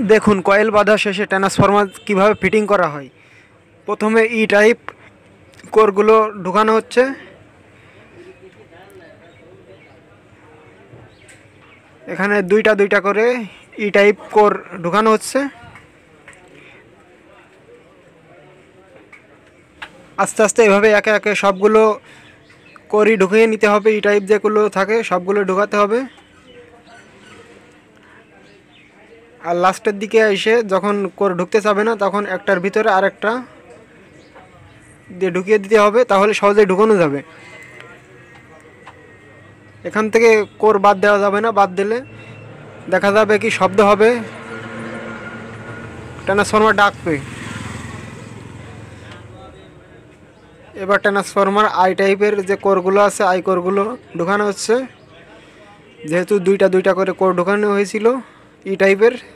দেখুন কয়েল বাঁধা শেষে ট্রান্সফরমার কিভাবে ফিটিং করা হয়। প্রথমে ই টাইপ কোরগুলো ঢুকানো হচ্ছে। এখানে দুইটা দুইটা করে ই টাইপ কোর ঢুকানো হচ্ছে। আস্তে আস্তে এভাবে একে একে সবগুলো কোরই ঢুকিয়ে নিতে হবে। ই টাইপ যেগুলো থাকে সবগুলো ঢুকাতে হবে। আর লাস্টের দিকে এসে যখন কোর ঢুকতে চাবে না তখন একটার ভিতরে আরেকটা দিয়ে ঢুকিয়ে দিতে হবে, তাহলে সহজেই ঢুকানো যাবে। এখান থেকে কোর বাদ দেওয়া যাবে না, বাদ দিলে দেখা যাবে কি শব্দ হবে, ট্রান্সফরমার ডাকবে। এবার ট্রান্সফরমার আই টাইপের যে কোরগুলো আছে আই কোরগুলো ঢুকানো হচ্ছে। যেহেতু দুইটা দুইটা করে কোর ঢুকানো হয়েছিল ই টাইপের,